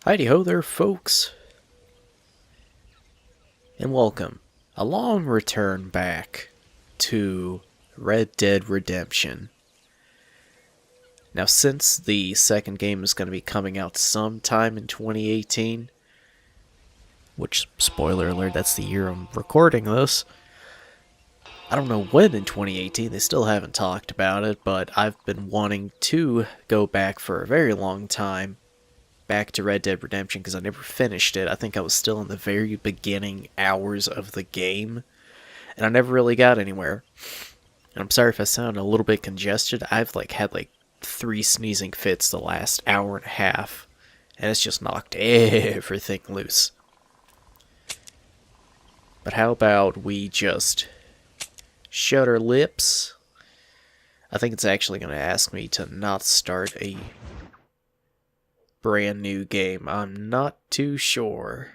Hidey ho there, folks, and welcome. A long return back to Red Dead Redemption. Now, since the second game is going to be coming out sometime in 2018, which, spoiler alert, that's the year I'm recording this. I don't know when in 2018, they still haven't talked about it, but I've been wanting to go back for a very long time. Back to Red Dead Redemption because I never finished it. I think I was still in the very beginning hours of the game, and I never really got anywhere. And I'm sorry if I sound a little bit congested. I've had 3 sneezing fits the last hour and a half, and it's just knocked everything loose. But how about we just shut our lips? I think it's actually going to ask me to not start a brand new game. I'm not too sure.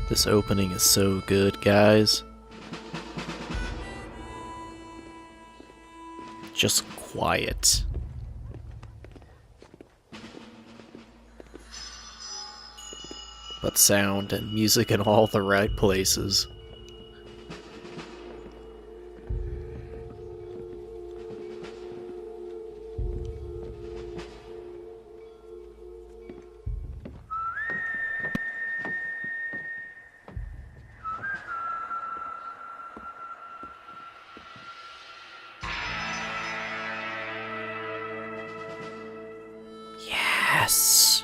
This opening is so good, guys. Just quiet. But sound and music in all the right places. Yes!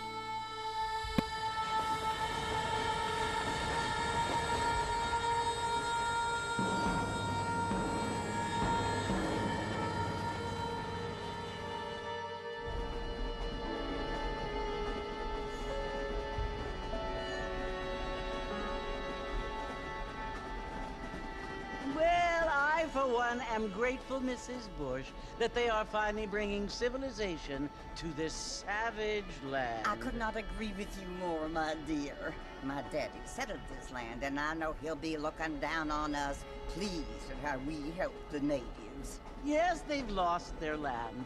Well, I, for one, am grateful, Mrs. Bush, that they are finally bringing civilization to this savage land. I could not agree with you more, my dear. My daddy settled this land, and I know he'll be looking down on us, pleased at how we help the natives. Yes, they've lost their land,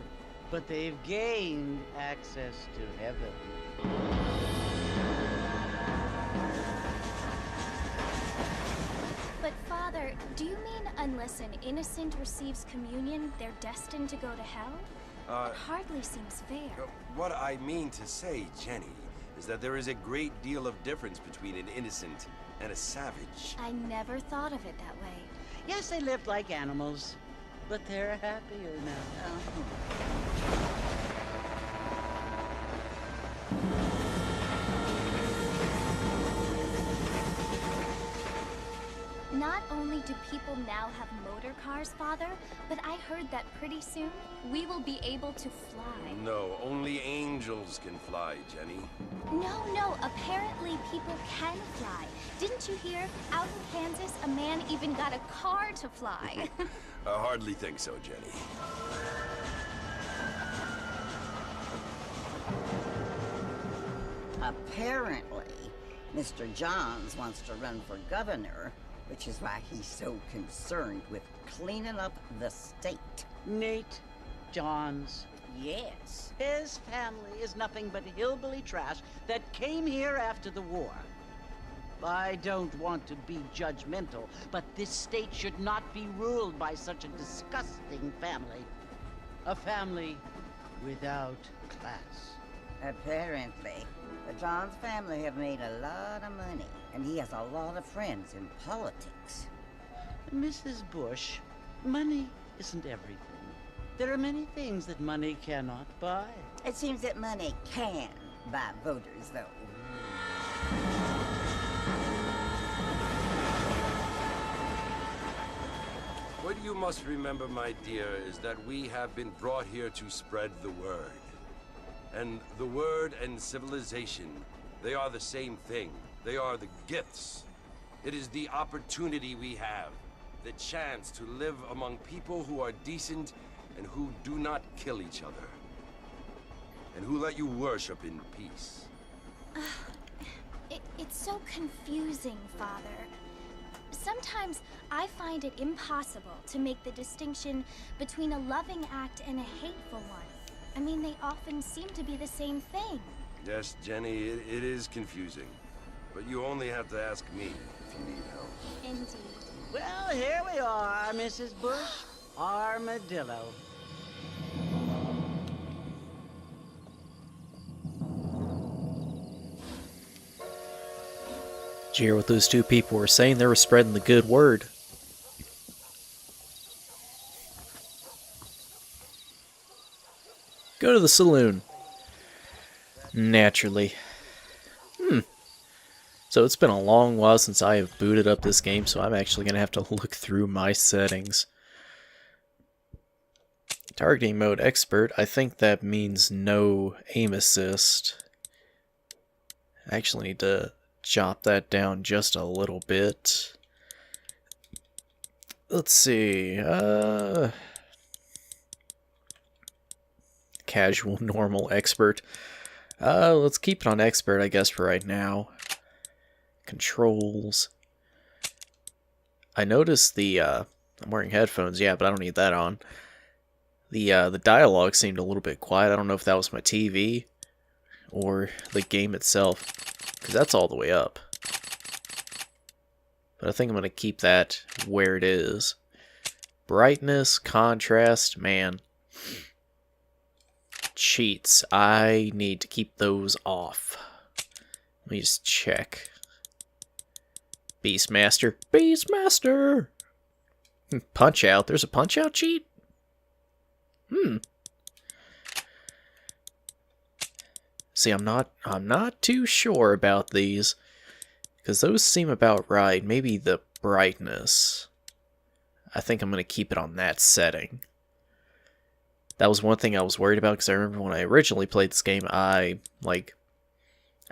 but they've gained access to heaven. But Father, do you mean unless an innocent receives communion, they're destined to go to hell? It hardly seems fair. What I mean to say, Jenny, is that there is a great deal of difference between an innocent and a savage. I never thought of it that way. Yes, they lived like animals, but they're happier now. Not only do people now have motor cars, Father, but I heard that pretty soon we will be able to fly. No, only angels can fly, Jenny. No, apparently people can fly. Didn't you hear? Out in Kansas, a man even got a car to fly. I hardly think so, Jenny. Apparently, Mr. Johns wants to run for governor, which is why he's so concerned with cleaning up the state. Nate Johns. Yes. His family is nothing but hillbilly trash that came here after the war. I don't want to be judgmental, but this state should not be ruled by such a disgusting family. A family without class. Apparently, the Johns family have made a lot of money, and he has a lot of friends in politics. Mrs. Bush, money isn't everything. There are many things that money cannot buy. It seems that money can buy voters, though. What you must remember, my dear, is that we have been brought here to spread the word. And the word and civilization, they are the same thing. They are the gifts. It is the opportunity we have, the chance to live among people who are decent and who do not kill each other. And who let you worship in peace. It's so confusing, Father. Sometimes I find it impossible to make the distinction between a loving act and a hateful one. I mean, they often seem to be the same thing. Yes, Jenny, it is confusing. But you only have to ask me if you need help. Indeed. Well, here we are, Mrs. Bush. Armadillo. Did you hear what those two people were saying? They were spreading the good word. Go to the saloon. Naturally. So it's been a long while since I have booted up this game, so I'm actually going to have to look through my settings. Targeting mode expert, I think that means no aim assist. I actually need to chop that down just a little bit. Let's see, casual, normal, expert. Let's keep it on expert, I guess, for right now. Controls. I noticed the, I'm wearing headphones, yeah, but I don't need that on. The dialogue seemed a little bit quiet. I don't know if that was my TV or the game itself, because that's all the way up. But I think I'm going to keep that where it is. Brightness, contrast, man. Cheats, I need to keep those off. Let me just check. Beastmaster. Beastmaster! Punch out. There's a punch out cheat? See, I'm not too sure about these, because those seem about right. Maybe the brightness. I think I'm going to keep it on that setting. That was one thing I was worried about, because I remember when I originally played this game, I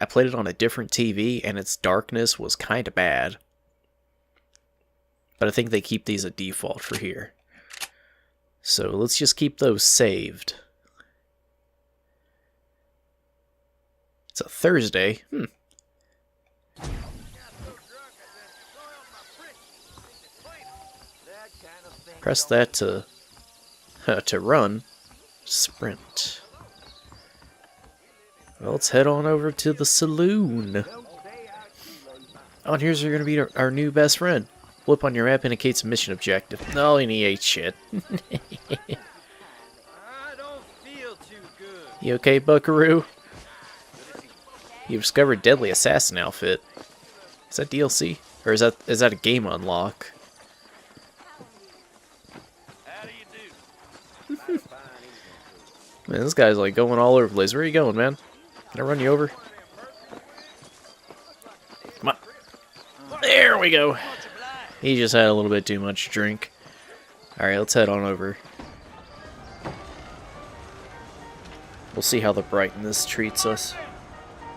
played it on a different TV, and its darkness was kind of bad. But I think they keep these at default for here. So let's just keep those saved. It's a Thursday. Press that to run. Sprint. Well, let's head on over to the saloon. Oh, and here's going to be our new best friend. Flip on your map indicates a mission objective. No, and he ate shit. I don't feel too good. You okay, Buckaroo? You discovered Deadly Assassin outfit. Is that DLC? Or is that a game unlock? How do you do? Man, this guy's like going all over the place. Where are you going, man? Can I run you over? Come on. There we go. He just had a little bit too much drink. Alright, let's head on over. We'll see how the brightness treats us.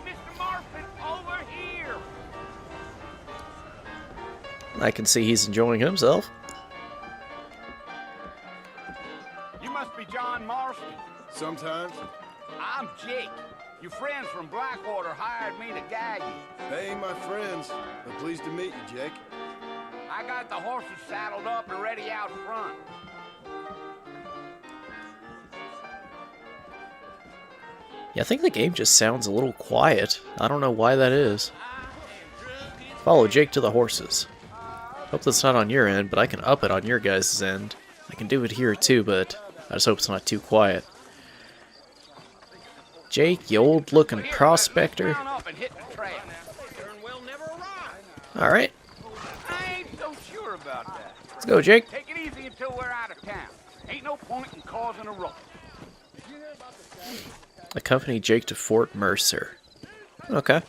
Mr. Marston, over here! I can see he's enjoying himself. You must be John Marston. Sometimes. I'm Jake. Your friends from Blackwater hired me to guide you. They ain't my friends, but pleased to meet you, Jake. I got the horses saddled up and ready out front. Yeah, I think the game just sounds a little quiet. I don't know why that is. Follow Jake to the horses. Hope that's not on your end, but I can up it on your guys' end. I can do it here too, but I just hope it's not too quiet. Jake, you old-looking prospector. Mount up and hit the trail. Alright, I ain't so sure about that. let's go, Jake. Take it easy until we're out of town. Ain't no point in causing a ruckus. Accompany Jake to Fort Mercer. Okay.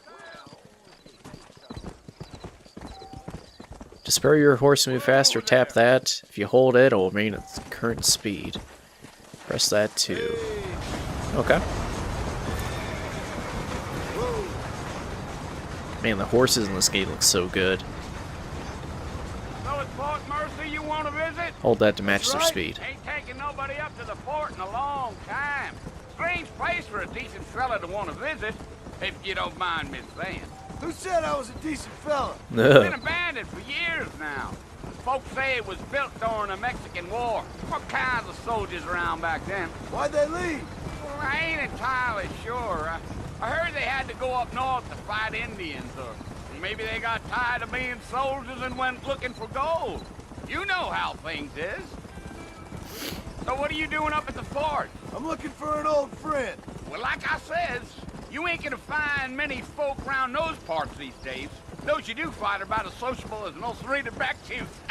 To spur your horse to move faster, tap that. If you hold it, it will remain at its current speed. Press that too. Okay. Man, the horses in this game look so good. So it's Fort Mercer you want to visit? Hold that to match their speed. Ain't taking nobody up to the fort in a long time. Strange place for a decent fella to want to visit, if you don't mind me saying. Who said I was a decent fella? It's been abandoned for years now. Folks say it was built during the Mexican War. What kinds of soldiers around back then? Why'd they leave? Well, I ain't entirely sure. I heard they had to go up north to fight Indians, or maybe they got tired of being soldiers and went looking for gold. You know how things is. So what are you doing up at the fort? I'm looking for an old friend. Well, like I says, you ain't gonna find many folk around those parts these days. Those you do find are about as sociable as most rated back tooth.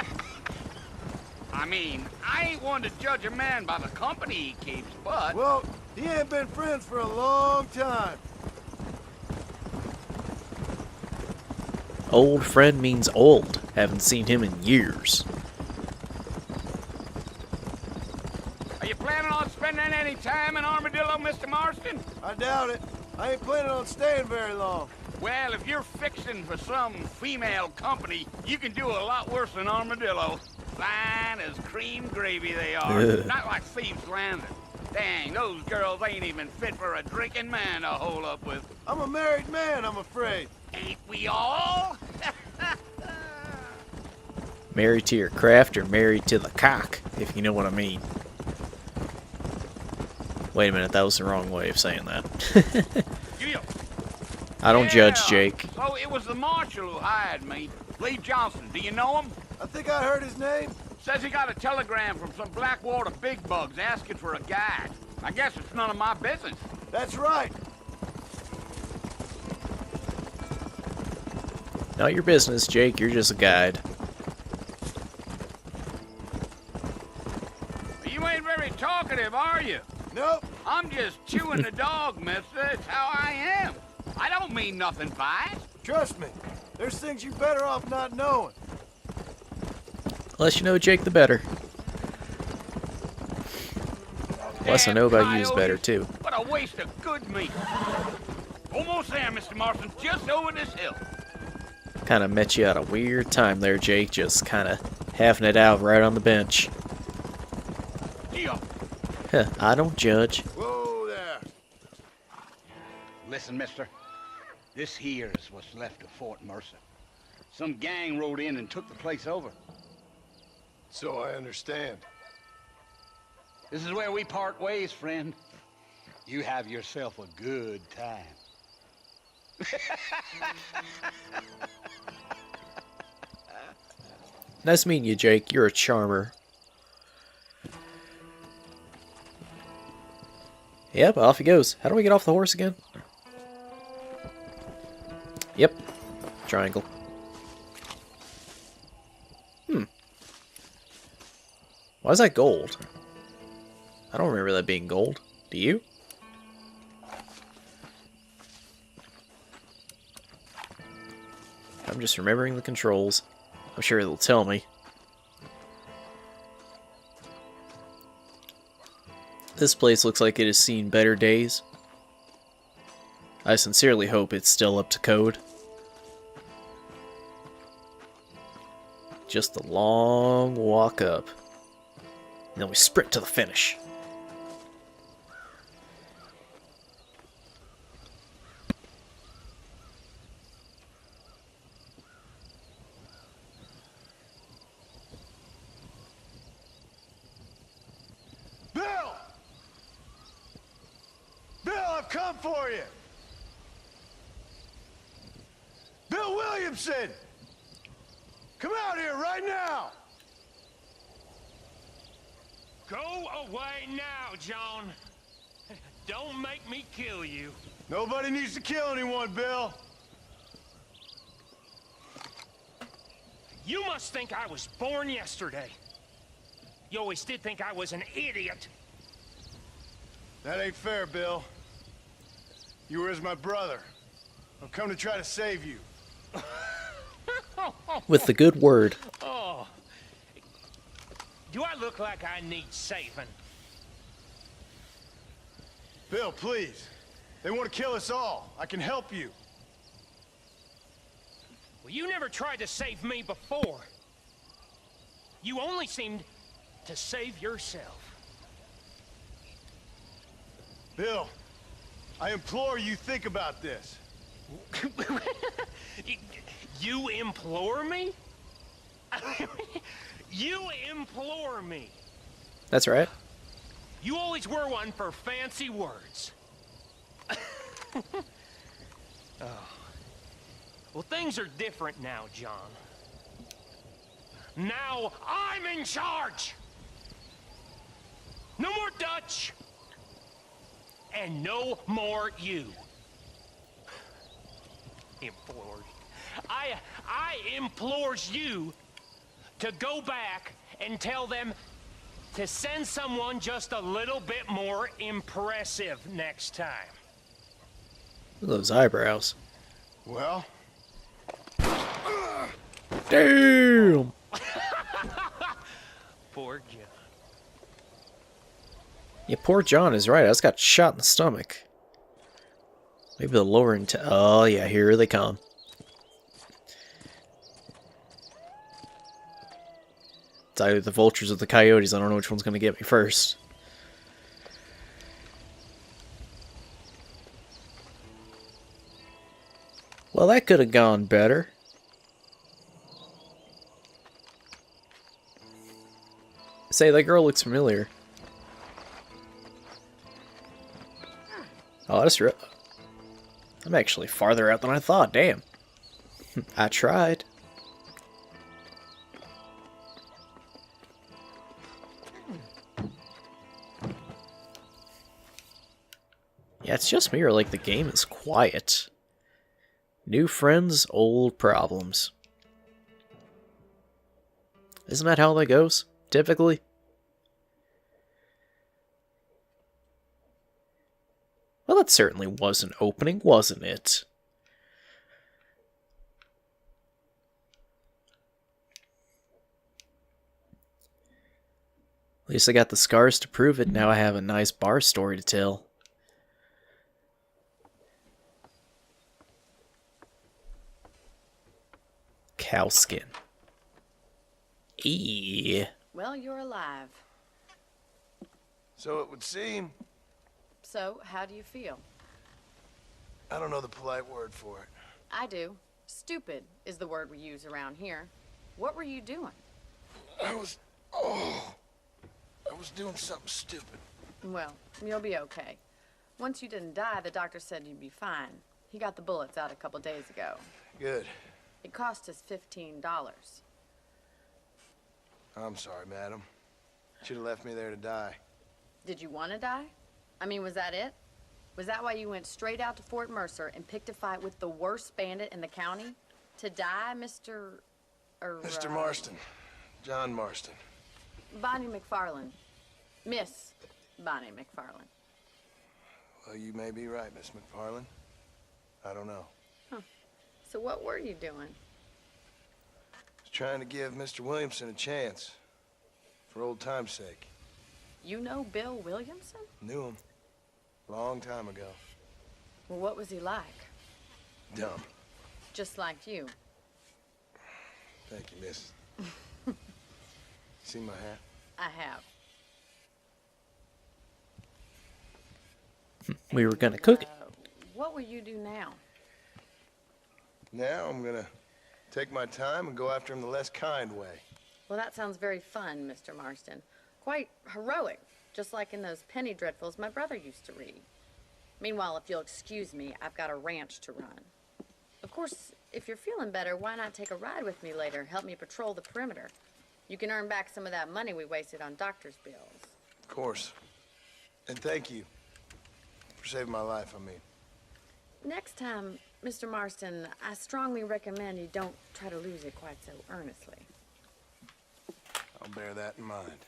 I mean, I ain't one to judge a man by the company he keeps, but... Well, he ain't been friends for a long time. Old friend means old. Haven't seen him in years. Are you planning on spending any time in Armadillo, Mr. Marston? I doubt it. I ain't planning on staying very long. Well, if you're fixing for some female company, you can do a lot worse than Armadillo. Fine as cream gravy they are. Not like Thieves' Landing. Dang, those girls ain't even fit for a drinking man to hole up with. I'm a married man, I'm afraid. Ain't we all? Married to your craft or married to the cock, if you know what I mean. Wait a minute, that was the wrong way of saying that. I don't judge, Jake. So it was the marshal who hired me. Lee Johnson, do you know him? I think I heard his name. Says he got a telegram from some Blackwater big bugs asking for a guide. I guess it's none of my business. That's right. Not your business, Jake. You're just a guide. You ain't very talkative, are you? Nope. I'm just chewing the dog, mister. It's how I am. I don't mean nothing by it. Trust me. There's things you're better off not knowing. The less you know, Jake, the better. The less I know about you is better, too. What a waste of good meat. Almost there, Mr. Marston. Just over this hill. Kind of met you at a weird time there, Jake. Just kind of having it out right on the bench. Deal. Huh, I don't judge. Whoa there. Listen, mister. This here is what's left of Fort Mercer. Some gang rode in and took the place over. So I understand. This is where we part ways, friend. You have yourself a good time. Nice meeting you, Jake. You're a charmer. Yep, off he goes. How do we get off the horse again? Yep. Triangle. Why is that gold? I don't remember that being gold. Do you? I'm just remembering the controls. I'm sure it'll tell me. This place looks like it has seen better days. I sincerely hope it's still up to code. Just a long walk up. And then we sprint to the finish. Bill! Bill, I've come for you! Bill Williamson! Come out here right now! Go away now, John. Don't make me kill you. Nobody needs to kill anyone, Bill. You must think I was born yesterday. You always did think I was an idiot. That ain't fair, Bill. You were as my brother. I've come to try to save you. With the good word. Oh. Do I look like I need saving? Bill, please. They want to kill us all. I can help you. Well, you never tried to save me before. You only seemed to save yourself. Bill, I implore you think about this. You implore me? You implore me. That's right. You always were one for fancy words. Oh. Well, things are different now, John. Now I'm in charge. No more Dutch. And no more you. Implores. I implores you to go back and tell them to send someone just a little bit more impressive next time. Look at those eyebrows. Well, Damn! Poor John. Yeah, poor John is right. I just got shot in the stomach. Maybe the lower oh yeah, here they come. It's either the vultures or the coyotes. I don't know which one's going to get me first. Well, that could have gone better. Say, that girl looks familiar. Oh, that's real. I'm actually farther out than I thought. Damn. I tried. Yeah, it's just me, or like the game is quiet. New friends, old problems. Isn't that how that goes, typically? Well, that certainly was an opening, wasn't it? At least I got the scars to prove it. Now I have a nice bar story to tell. Cow skin. Eee. Well, you're alive. so it would seem. So, how do you feel? I don't know the polite word for it. I do. Stupid is the word we use around here. What were you doing? I was doing something stupid. Well, you'll be okay. Once you didn't die, the doctor said you'd be fine. He got the bullets out a couple days ago. Good. It cost us $15. I'm sorry, madam. Should have left me there to die. Did you want to die? I mean, was that it? Was that why you went straight out to Fort Mercer and picked a fight with the worst bandit in the county? To die, Mr. Mr. Marston. John Marston. Bonnie McFarland. Miss Bonnie McFarland. Well, you may be right, Miss McFarland. I don't know. So what were you doing? Just trying to give Mr. Williamson a chance. For old time's sake. You know Bill Williamson? Knew him. Long time ago. Well, what was he like? Dumb. Just like you. Thank you, miss. See my hat? I have. We were gonna cook it. What will you do now? Now I'm gonna take my time and go after him the less kind way. Well, that sounds very fun, Mr. Marston. Quite heroic, just like in those penny dreadfuls my brother used to read. Meanwhile, if you'll excuse me, I've got a ranch to run. Of course, if you're feeling better, why not take a ride with me later? Help me patrol the perimeter. You can earn back some of that money we wasted on doctor's bills. Of course. And thank you for saving my life, I mean. Next time, Mr. Marston, I strongly recommend you don't try to lose it quite so earnestly. I'll bear that in mind.